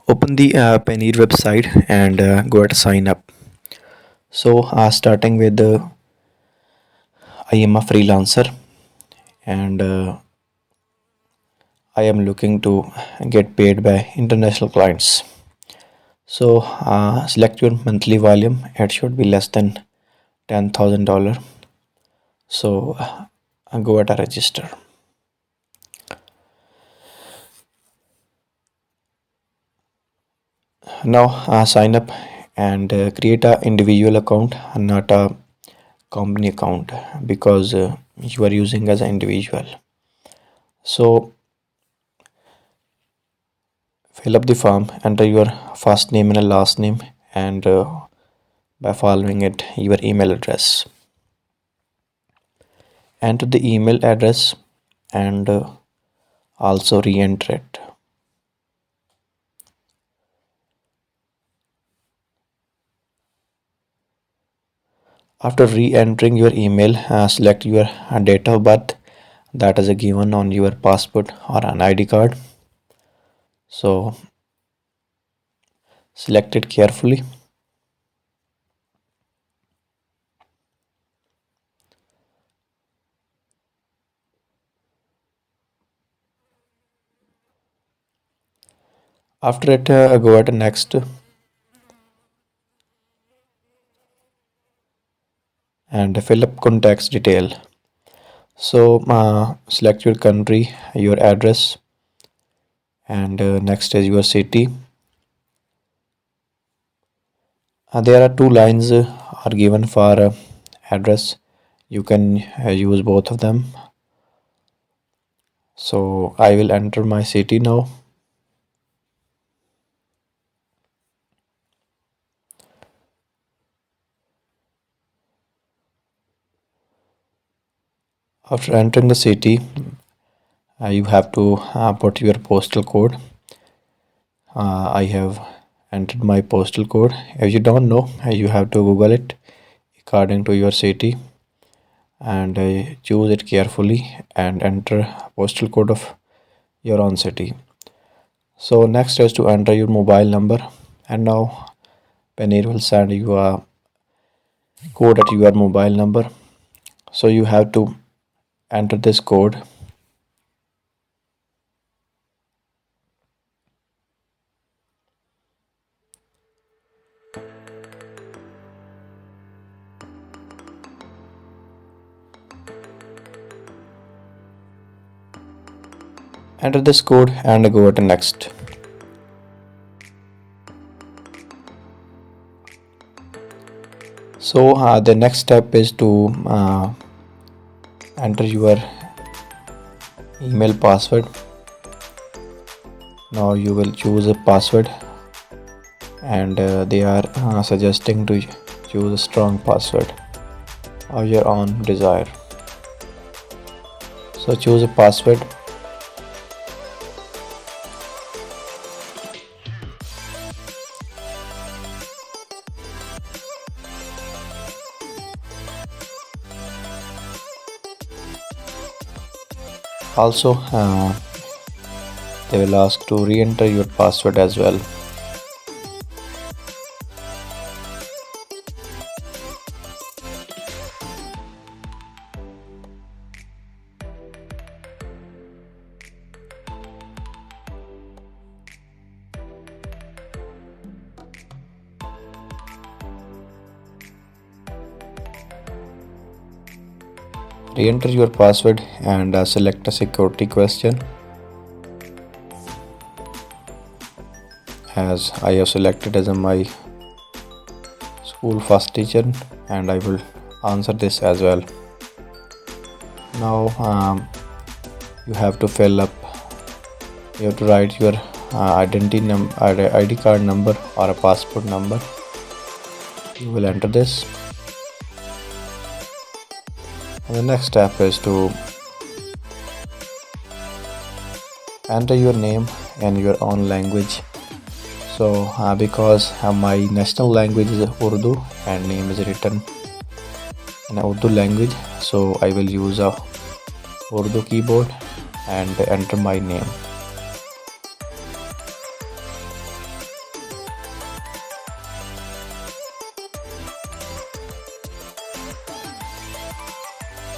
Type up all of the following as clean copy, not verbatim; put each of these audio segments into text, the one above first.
Open the Payoneer website and go at sign up. So, starting with I am a freelancer and I am looking to get paid by international clients. So, select your monthly volume. It should be less than $10,000. So, go at a register. Now, sign up and create a individual account, not a company account, because you are using as an individual. So fill up the form, enter your first name and a last name, and by following it, your email address. Enter the email address and also re-enter it. After re-entering your email, select your date of birth that is given on your passport or an ID card. So select it carefully. After it, go at next and fill up contacts detail. So select your country, your address, and next is your city. There are two lines are given for address. You can use both of them. So I will enter my city now. After entering the city, you have to put your postal code. I have entered my postal code. If you don't know, you have to Google it according to your city and choose it carefully and enter postal code of your own city. So next is to enter your mobile number, and now Payoneer will send you a code at your mobile number. So you have to enter this code. Enter this code and go to next. So the next step is to enter your email password. Now you will choose a password, and they are suggesting to choose a strong password of your own desire. So choose a password. Also they will ask to re-enter your password as well. Re-enter your password and select a security question. As I have selected as my school first teacher, and I will answer this as well. Now you have to fill up, you have to write your ID card number or a passport number. You will enter this, and the next step is to enter your name in your own language. So because my national language is Urdu and name is written in Urdu language, so I will use a Urdu keyboard and enter my name.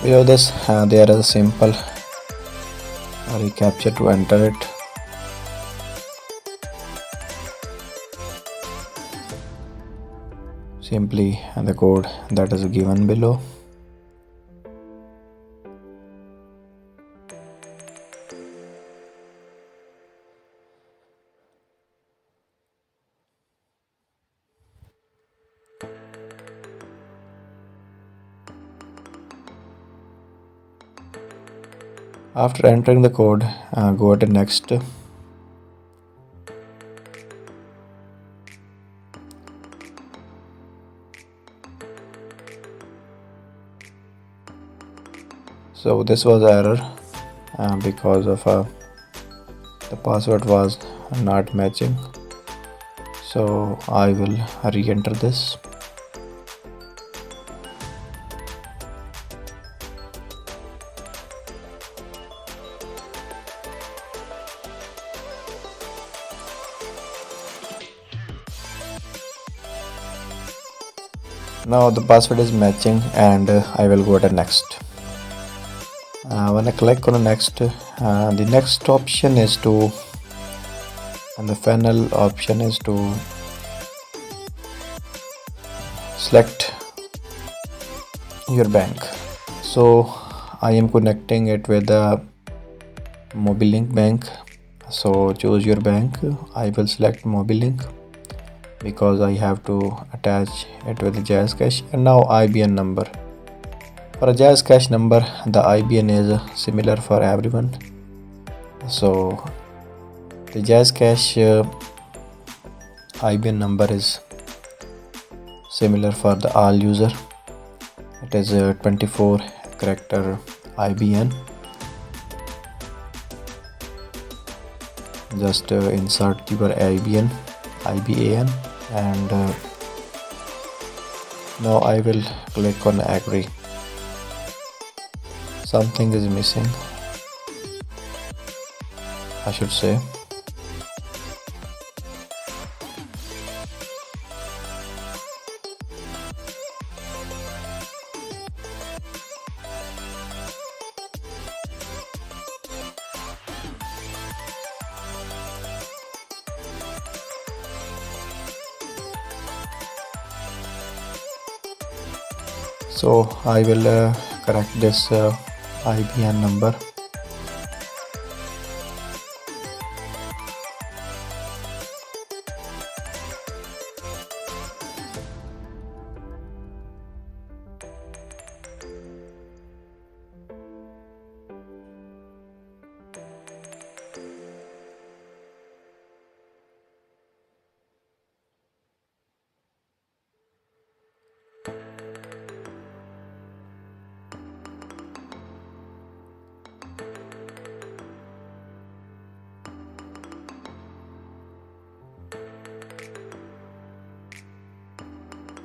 Below this, there is a simple recaptcha to enter it. Simply the code that is given below. After entering the code, go to next. So this was error because of the password was not matching. So I will re-enter this. Now the password is matching, and I will go to next. When I click on the next option is to, and the final option is to select your bank. So I am connecting it with the MobiLink bank. So choose your bank. I will select MobiLink because I have to attach it with the Jazz Cash. And now IBAN number. For a Jazz Cash number, the IBAN is similar for everyone. So the Jazz Cash IBAN number is similar for the all user. It is a 24 character IBAN. Just insert your IBAN, and now I will click on agree. Something is missing, I should say. So I will correct this IBAN number.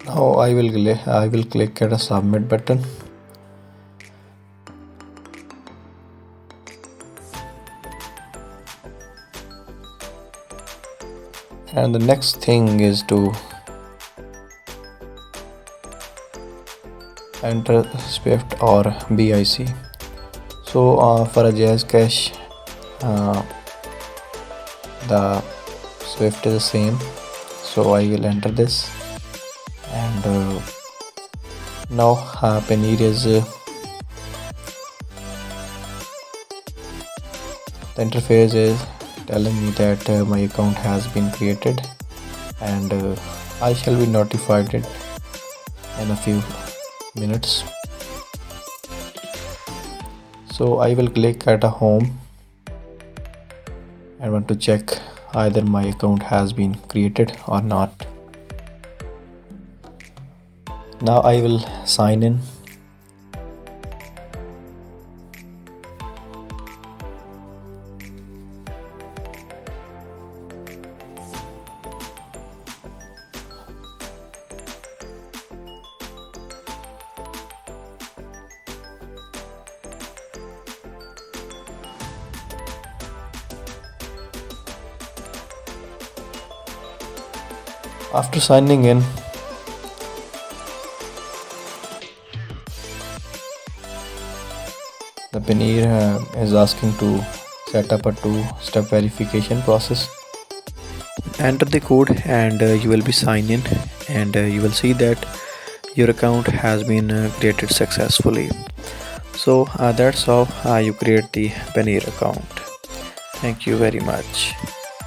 Now I will click at a submit button. And the next thing is to enter Swift or BIC. So for a Jazz Cash, the Swift is the same. So I will enter this, and now Payoneer is the interface is telling me that my account has been created, and I shall be notified it in a few minutes. So I will click at a home and want to check either my account has been created or not. Now I will sign in. After signing in, The Payoneer is asking to set up a two-step verification process. Enter the code and you will be signed in, and you will see that your account has been created successfully. So that's how you create the Payoneer account. Thank you very much.